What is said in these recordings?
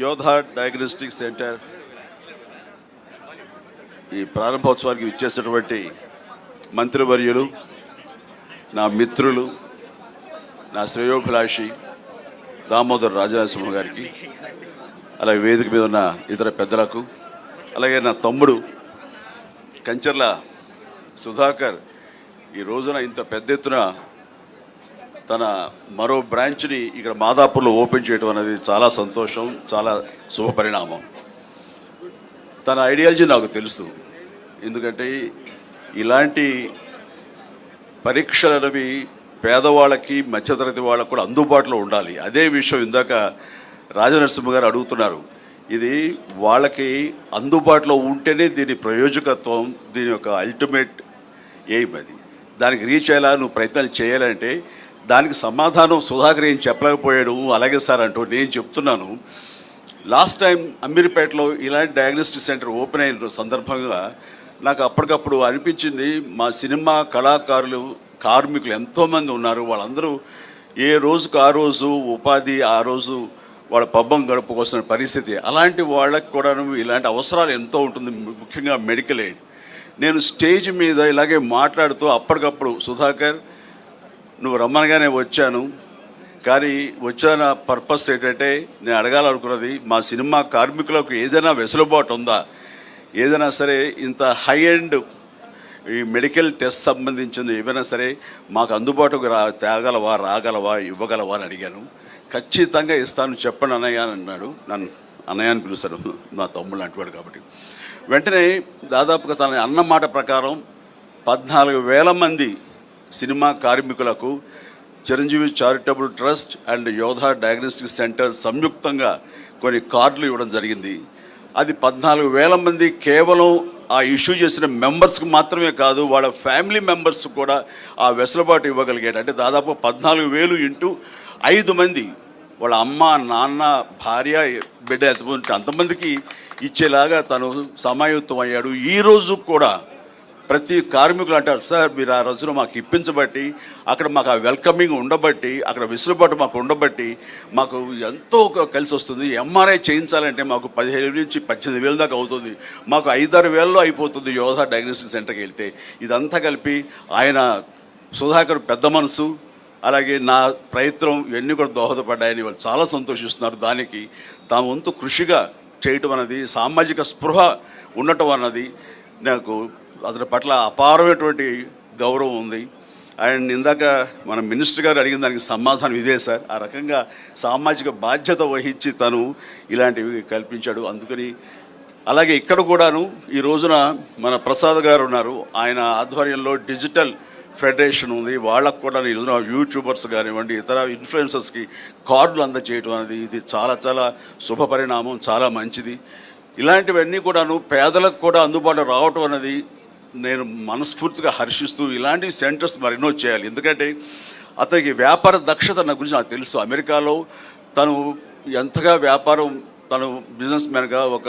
యోధా diagnostic centre ఈ ప్రారంభోత్సవానికి ఇచ్చేసినటువంటి మంత్రివర్యులు, నా మిత్రులు, నా శ్రేయోభిలాషి దామోదర్ రాజనరసింహ గారికి, అలాగే వేదిక మీద ఉన్న ఇతర పెద్దలకు, అలాగే నా తమ్ముడు కంచర్ల సుధాకర్ ఈ రోజున ఇంత పెద్ద ఎత్తున తన మరో బ్రాంచ్ని ఇక్కడ మాదాపూర్లో ఓపెన్ చేయడం అనేది చాలా సంతోషం, చాలా శుభపరిణామం. తన ఐడియాలజీ నాకు తెలుసు. ఎందుకంటే ఇలాంటి పరీక్షలు అనేవి పేదవాళ్ళకి, మధ్యతరగతి వాళ్ళకు కూడా అందుబాటులో ఉండాలి. అదే విషయం ఇందాక రాజనరసింహ గారు అడుగుతున్నారు. ఇది వాళ్ళకి అందుబాటులో ఉంటేనే దీని ప్రయోజకత్వం, దీని యొక్క అల్టిమేట్ ఎయిమ్. అది దానికి రీచ్ అయ్యేలా నువ్వు ప్రయత్నాలు చేయాలంటే దానికి సమాధానం సుధాకర్ ఏం చెప్పలేకపోయాడు. అలాగే సార్ అంటూ నేను చెప్తున్నాను. లాస్ట్ టైం అమీర్పేటలో ఇలాంటి డయాగ్నోస్టిక్ సెంటర్ ఓపెన్ అయిన సందర్భంగా నాకు అప్పటికప్పుడు అనిపించింది, మా సినిమా కళాకారులు, కార్మికులు ఎంతోమంది ఉన్నారు. వాళ్ళందరూ ఏ రోజుకు ఆ రోజు ఉపాధి, ఆ రోజు వాళ్ళ పబ్బం గడుపుకోవాల్సిన పరిస్థితి. అలాంటి వాళ్ళకి కూడా ఇలాంటి అవసరాలు ఎంతో ఉంటుంది, ముఖ్యంగా మెడికల్ ఎయిడ్. నేను స్టేజ్ మీద ఇలాగే మాట్లాడుతూ అప్పటికప్పుడు సుధాకర్ నువ్వు రమ్మనగానే వచ్చాను, కానీ వచ్చిన పర్పస్ ఏంటంటే నేను అడగాలనుకున్నది, మా సినిమా కార్మికులకు ఏదైనా వెసులుబాటు ఉందా, ఏదైనా సరే ఇంత హై ఎండ్ ఈ మెడికల్ టెస్ట్ సంబంధించిన ఏమైనా సరే మాకు అందుబాటుకు రాగలవా ఇవ్వగలవా అని అడిగాను. ఖచ్చితంగా ఇస్తాను, చెప్పండి అన్నయ్య అని అన్నాడు. నన్ను అన్నయ్య అని పిలుస్తాను, నా తమ్ముడు అంటున్నాడు కాబట్టి. వెంటనే దాదాపుగా తన అన్న మాట ప్రకారం 14,000 మంది సినిమా కార్మికులకు చిరంజీవి చారిటబుల్ ట్రస్ట్ అండ్ యోధా డయాగ్నోస్టిక్ సెంటర్ సంయుక్తంగా కొన్ని కార్డులు ఇవ్వడం జరిగింది. అది 14,000 మంది కేవలం ఆ ఇష్యూ చేసిన మెంబర్స్కి మాత్రమే కాదు, వాళ్ళ ఫ్యామిలీ మెంబర్స్ కూడా ఆ వెసులుబాటు ఇవ్వగలిగాడు. అంటే దాదాపు 14,000 ఇంటూ 5 మంది, వాళ్ళ అమ్మ, నాన్న, భార్య, బిడ్డ అంతమందికి ఇచ్చేలాగా తను సమాయుత్తం అయ్యాడు. ఈరోజు కూడా ప్రతి కార్మికులు అంటారు, సార్ మీరు ఆ రోజున మాకు ఇప్పించబట్టి, అక్కడ మాకు ఆ వెల్కమింగ్ ఉండబట్టి, అక్కడ వెసులుబాటు మాకు ఉండబట్టి మాకు ఎంతో కలిసి వస్తుంది. ఎంఆర్ఐ చేయించాలంటే మాకు 15,000 నుంచి 18,000 దాకా అవుతుంది, మాకు 5-6 వేలలో అయిపోతుంది యోధా డయాగ్నోస్టిక్ సెంటర్కి వెళ్తే. ఇదంతా కలిపి ఆయన సుధాకర్ పెద్ద మనసు, అలాగే నా ప్రయత్నం ఇవన్నీ కూడా దోహదపడ్డాయని వాళ్ళు చాలా సంతోషిస్తున్నారు. దానికి తాము వంతు కృషిగా చేయటం అన్నది, సామాజిక స్పృహ ఉండటం అన్నది నాకు అతని పట్ల అపారమైనటువంటి గౌరవం ఉంది. అండ్ ఇందాక మన మినిస్టర్ గారు అడిగిన దానికి సమాధానం ఇదే సార్. ఆ రకంగా సామాజిక బాధ్యత వహించి తను ఇలాంటివి కల్పించాడు. అందుకని అలాగే ఇక్కడ కూడాను ఈ రోజున మన ప్రసాద్ గారు ఉన్నారు, ఆయన ఆధ్వర్యంలో డిజిటల్ ఫెడరేషన్ ఉంది. వాళ్ళకు కూడా ఈ రోజున యూట్యూబర్స్ కానివ్వండి, ఇతర ఇన్ఫ్లుయెన్సర్స్కి కార్డులు అందజేయడం అనేది ఇది చాలా చాలా శుభపరిణామం, చాలా మంచిది. ఇలాంటివన్నీ కూడాను పేదలకు కూడా అందుబాటులో రావటం అనేది నేను మనస్ఫూర్తిగా హర్షిస్తూ ఇలాంటి సెంటర్స్ మరెన్నో చేయాలి. ఎందుకంటే అతనికి వ్యాపార దక్షత నా గురించి నాకు తెలుసు. అమెరికాలో తను ఎంతగా వ్యాపారం, తను బిజినెస్ మ్యాన్గా ఒక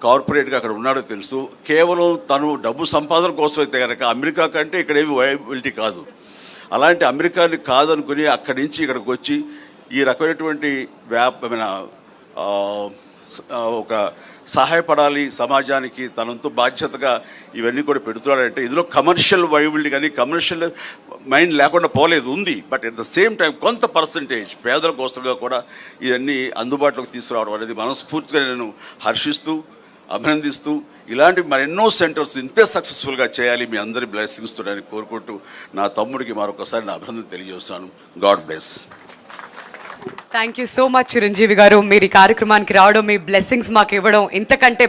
కార్పొరేట్గా అక్కడ ఉన్నాడో తెలుసు. కేవలం తను డబ్బు సంపాదన కోసం అయితే కనుక అమెరికా కంటే ఇక్కడ ఏమి వయబిలిటీ కాదు. అలాంటి అమెరికాని కాదనుకుని అక్కడి నుంచి ఇక్కడికి వచ్చి ఈ రకమైనటువంటి ఒక సహాయపడాలి సమాజానికి, తనంతో బాధ్యతగా ఇవన్నీ కూడా పెడుతున్నాడంటే ఇందులో కమర్షియల్ వైబిలిటీ కానీ కమర్షియల్ మైండ్ లేకుండా పోలేదు, ఉంది. But at the same time కొంత పర్సంటేజ్ పేదల కోసంగా కూడా ఇవన్నీ అందుబాటులోకి తీసుకురావడం అనేది మనస్ఫూర్తిగా నేను హర్షిస్తూ, అభినందిస్తూ, ఇలాంటి మరెన్నో సెంటర్స్ ఇంతే సక్సెస్ఫుల్గా చేయాలి, మీ అందరి బ్లెస్సింగ్స్ తోడని కోరుకుంటూ నా తమ్ముడికి మరొకసారి నా అభినందన తెలియజేస్తున్నాను. God bless. Thank you so much Chiranjeevi గారు. మీరు ఈ కార్యక్రమానికి రావడం, మీ బ్లెస్సింగ్స్ మాకు ఇవ్వడం ఇంతకంటే